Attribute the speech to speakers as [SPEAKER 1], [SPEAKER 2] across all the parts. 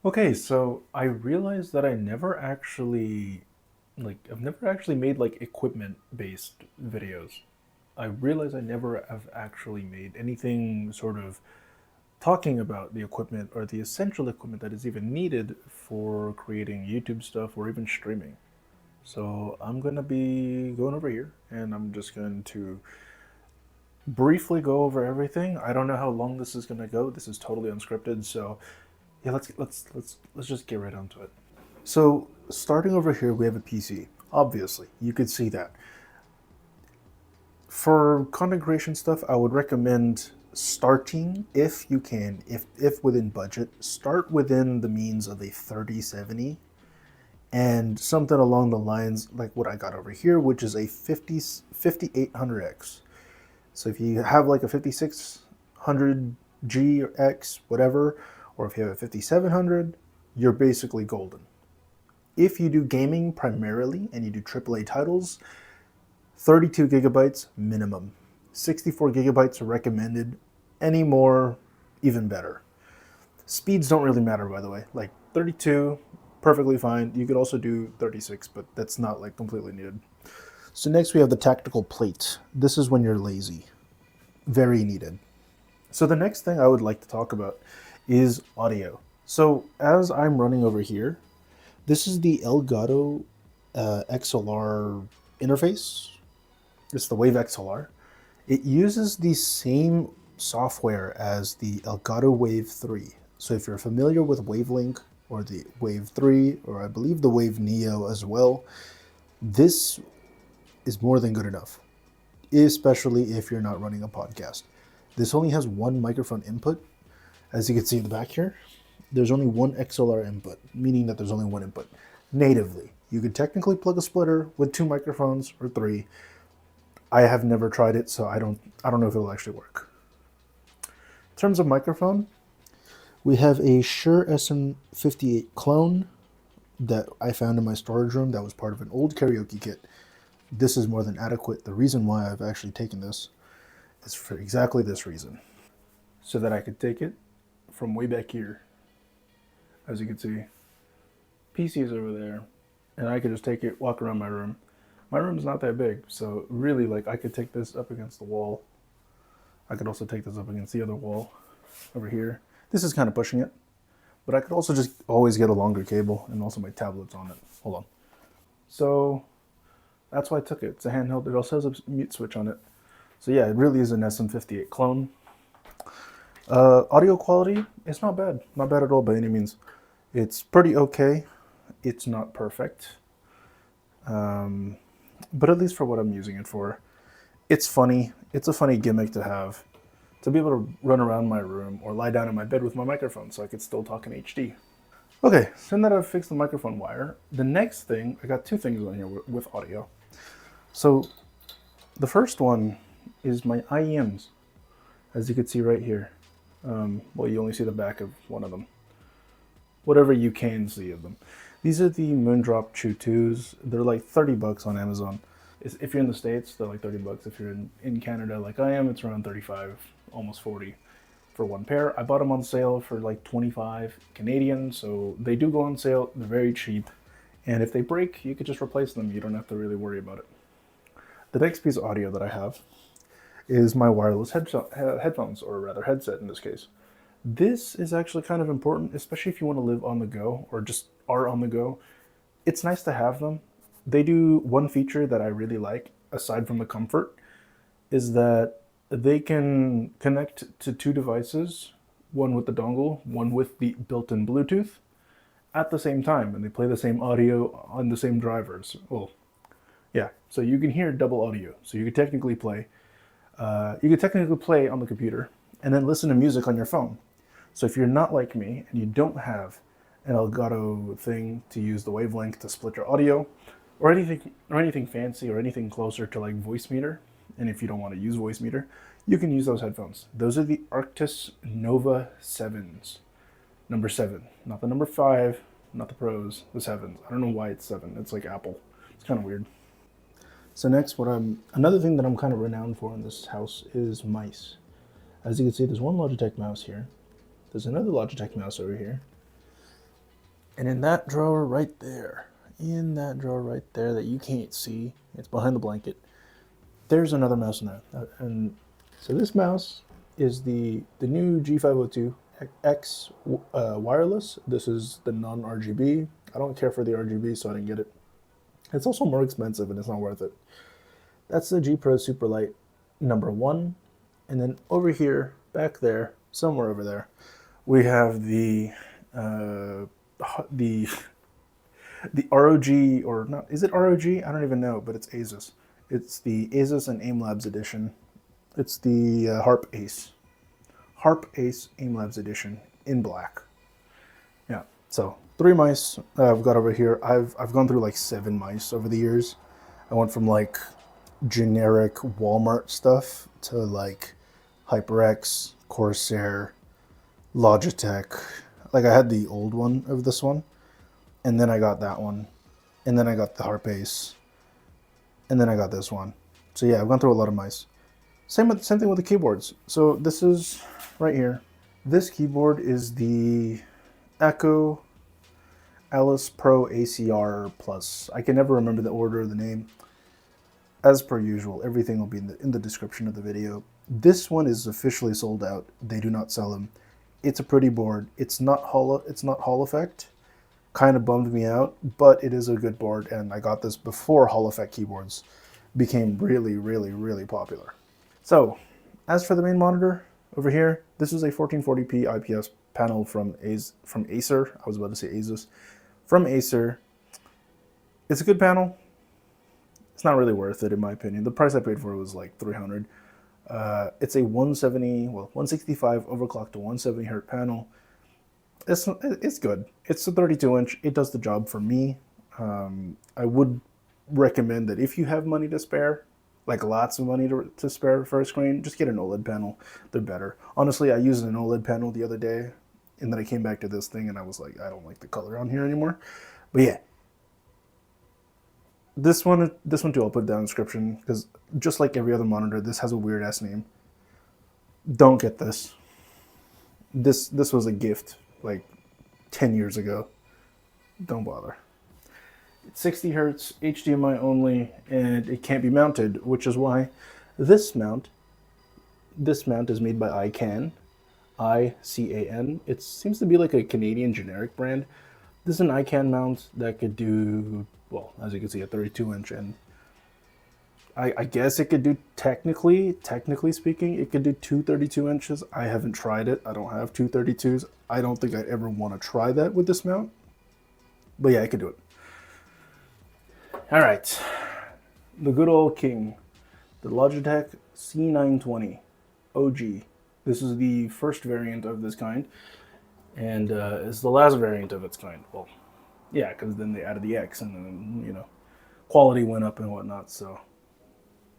[SPEAKER 1] Okay, so I realized that I've never actually made like equipment based videos. I realized I never have actually made anything sort of talking about the equipment or the essential equipment that is even needed for creating YouTube stuff or even streaming. So I'm gonna be going over here and I'm just going to briefly go over everything. I don't know how long this is gonna go. This is totally unscripted, so yeah, let's just get right onto it. So starting over here, we have a PC. Obviously, you could see that. For content creation stuff, I would recommend starting, if you can, if within budget, start within the means of a 3070 and something along the lines like what I got over here, which is a 5800X. So if you have like a 5600G or X, whatever, or if you have a 5700, you're basically golden. If you do gaming primarily and you do AAA titles, 32 gigabytes minimum. 64 gigabytes are recommended. Any more, even better. Speeds don't really matter, by the way. Like 32, perfectly fine. You could also do 36, but that's not like completely needed. So next we have the tactical plate. This is when you're lazy. Very needed. So the next thing I would like to talk about is audio. So as I'm running over here, this is the Elgato XLR interface. It's the Wave XLR. It uses the same software as the Elgato Wave 3. So if you're familiar with Wavelink or the Wave 3, or I believe the Wave Neo as well, this is more than good enough, especially if you're not running a podcast. This only has one microphone input. As you can see in the back here, there's only one XLR input, meaning that there's only one input natively. You could technically plug a splitter with two microphones or three. I have never tried it, so I don't know if it'll actually work. In terms of microphone, we have a Shure SM58 clone that I found in my storage room that was part of an old karaoke kit. This is more than adequate. The reason why I've actually taken this is for exactly this reason. So that I could take it from way back here. As you can see, PC is over there, and I could just take it, walk around my room. My room's not that big, so really, like, I could take this up against the wall. I could also take this up against the other wall over here. This is kind of pushing it, but I could also just always get a longer cable, and also my tablet's on it. Hold on. So that's why I took it. It's a handheld. It also has a mute switch on it. So yeah, it really is an SM58 clone. Audio quality, it's not bad. Not bad at all by any means. It's pretty okay. It's not perfect. But at least for what I'm using it for, it's funny. It's a funny gimmick to have, to be able to run around my room or lie down in my bed with my microphone so I could still talk in HD. Okay, so now that I've fixed the microphone wire, the next thing, I got two things on here with audio. So the first one is my IEMs, as you can see right here. Well, you only see the back of one of them. Whatever you can see of them. These are the Moondrop Chew 2s. They're like 30 bucks on Amazon. If you're in the States, they're like 30 bucks. If you're in Canada like I am, it's around 35, almost 40 for one pair. I bought them on sale for like 25 Canadian, so they do go on sale. They're very cheap. And if they break, you could just replace them. You don't have to really worry about it. The next piece of audio that I have is my wireless headphones, or rather headset in this case. This is actually kind of important, especially if you want to live on the go or just are on the go. It's nice to have them. They do one feature that I really like, aside from the comfort, is that they can connect to two devices, one with the dongle, one with the built-in Bluetooth, at the same time, and they play the same audio on the same drivers. Well, yeah, so you can hear double audio. So you could technically play. On the computer and then listen to music on your phone. So if you're not like me and you don't have an Elgato thing to use the wavelength to split your audio, or anything fancy or anything closer to like Voicemeeter, and if you don't want to use Voicemeeter, you can use those headphones. Those are the Arctis Nova 7s. Number 7, not the number 5, not the Pros, the 7s. I don't know why it's 7. It's like Apple. It's kind of weird. So next, another thing that I'm kind of renowned for in this house is mice. As you can see, there's one Logitech mouse here. There's another Logitech mouse over here. And in that drawer right there, that you can't see, it's behind the blanket, there's another mouse in there. And so this mouse is the new G502 X wireless. This is the non-RGB. I don't care for the RGB, so I didn't get it. It's also more expensive and it's not worth it. That's the G Pro Superlight #1. And then over here, back there, somewhere over there, we have the the ROG, or not, is it ROG? I don't even know, but it's Asus. It's the Asus and AimLabs edition. It's the Harp Ace. Harp Ace AimLabs edition in black. Yeah, so 3 mice I've got over here. I've gone through like 7 mice over the years. I went from like generic Walmart stuff to like HyperX, Corsair, Logitech. Like I had the old one of this one, and then I got that one, and then I got the Harp Ace, and then I got this one. So yeah, I've gone through a lot of mice. Same thing with the keyboards. So this is right here. This keyboard is the Echo Alice Pro ACR Plus. I can never remember the order of the name. As per usual, everything will be in the description of the video. This one is officially sold out. They do not sell them. It's a pretty board. It's not Hall Effect. Kind of bummed me out, but it is a good board, and I got this before Hall Effect keyboards became really, really, really popular. So, as for the main monitor over here, this is a 1440p IPS panel from Acer. I was about to say Asus. From Acer. It's a good panel. It's not really worth it in my opinion. The price I paid for it was like $300. It's a 165 overclocked to 170 hertz panel. It's good. It's a 32-inch. It does the job for me. I would recommend that if you have money to spare, like lots of money to spare for a screen, just get an OLED panel. They're better. Honestly, I used an OLED panel the other day, and then I came back to this thing, and I was like, I don't like the color on here anymore. But yeah, this one too, I'll put down in the description, because just like every other monitor, this has a weird ass name. Don't get this. This was a gift like 10 years ago. Don't bother. It's 60 hertz, HDMI only, and it can't be mounted, which is why this mount is made by ICANN. ICAN. It seems to be like a Canadian generic brand. This is an ICANN mount that could do, well, as you can see, a 32-inch, and I guess it could do, technically speaking, it could do 2 32 inches. I haven't tried it. I don't have 2 32s. I don't think I'd ever want to try that with this mount. But yeah, I could do it. All right, the good old king, the Logitech C920 OG. This is the first variant of this kind, and it's the last variant of its kind. Well, yeah, because then they added the X, and then, you know, quality went up and whatnot. So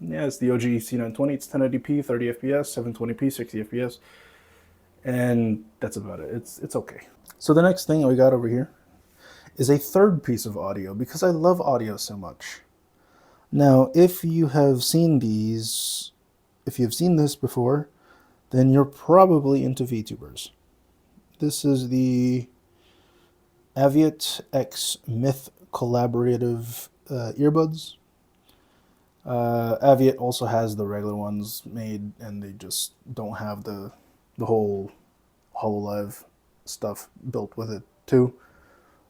[SPEAKER 1] yeah, it's the OG C920. It's 1080p, 30 FPS, 720p, 60 FPS, and that's about it. It's okay. So the next thing we got over here is a third piece of audio, because I love audio so much. Now, if you have seen these, if you've seen this before, then you're probably into VTubers. This is the Aviat X Myth collaborative earbuds. Aviat also has the regular ones made, and they just don't have the whole HoloLive stuff built with it too.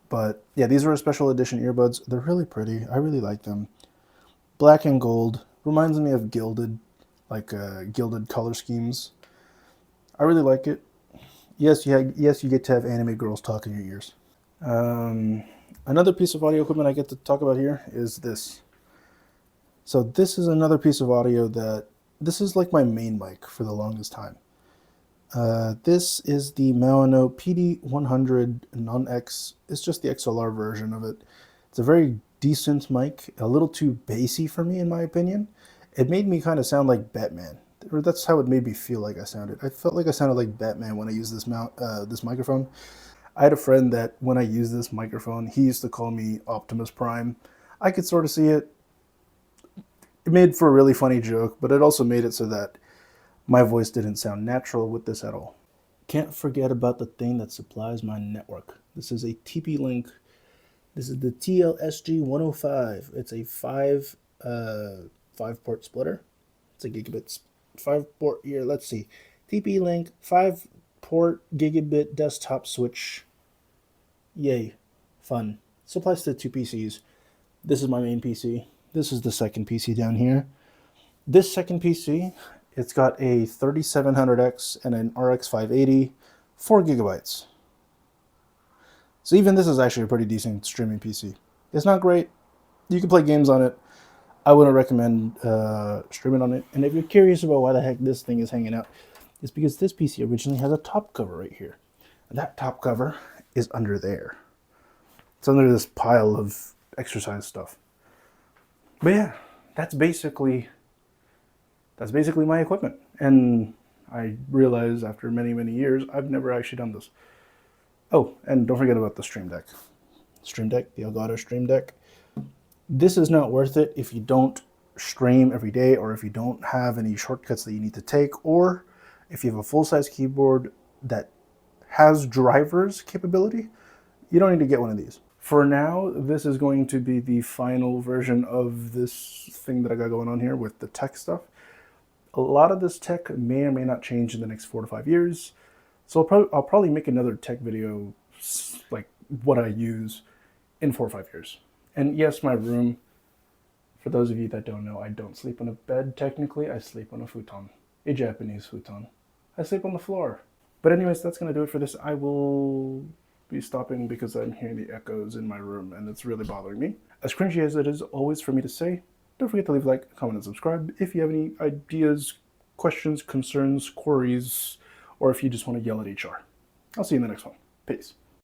[SPEAKER 1] But yeah, these are a special edition earbuds. They're really pretty. I really like them. Black and gold. Reminds me of gilded, like gilded color schemes. I really like it. Yes, you get to have anime girls talk in your ears. Another piece of audio equipment I get to talk about here is this. So this is another piece of audio this is like my main mic for the longest time. This is the Maono PD100 Non-X. It's just the XLR version of it. It's a very decent mic, a little too bassy for me in my opinion. It made me kind of sound like Batman, or that's how it made me feel like I sounded. I felt like I sounded like Batman when I used this microphone. I had a friend that when I used this microphone, he used to call me Optimus Prime. I could sort of see it. It made for a really funny joke, but it also made it so that my voice didn't sound natural with this at all. Can't forget about the thing that supplies my network. This is a TP-Link. This is the TLSG105. It's a five port splitter. It's a gigabit 5 port here. Let's see. TP-Link 5-port gigabit desktop switch. Yay. Fun. Supplies to 2 PCs. This is my main PC. This is the second PC down here. This second PC, it's got a 3700X and an RX 580, 4 gigabytes. So even this is actually a pretty decent streaming PC. It's not great. You can play games on it. I wouldn't recommend streaming on it. And if you're curious about why the heck this thing is hanging out, it's because this PC originally has a top cover right here. And that top cover is under there. It's under this pile of exercise stuff. But yeah, that's basically my equipment. And I realized after many, many years, I've never actually done this. Oh, and don't forget about the Stream Deck. Stream Deck, the Elgato Stream Deck. This is not worth it if you don't stream every day, or if you don't have any shortcuts that you need to take, or if you have a full-size keyboard that has drivers capability. You don't need to get one of these. For now, this is going to be the final version of this thing that I got going on here with the tech stuff. A lot of this tech may or may not change in the next 4 to 5 years. So I'll probably make another tech video, like what I use, in 4 or 5 years. And yes, my room, for those of you that don't know, I don't sleep on a bed technically. I sleep on a futon, a Japanese futon. I sleep on the floor. But anyways, that's going to do it for this. I will be stopping because I'm hearing the echoes in my room and it's really bothering me. As cringy as it is always for me to say, don't forget to leave a like, comment, and subscribe if you have any ideas, questions, concerns, queries, or if you just want to yell at HR. I'll see you in the next one. Peace.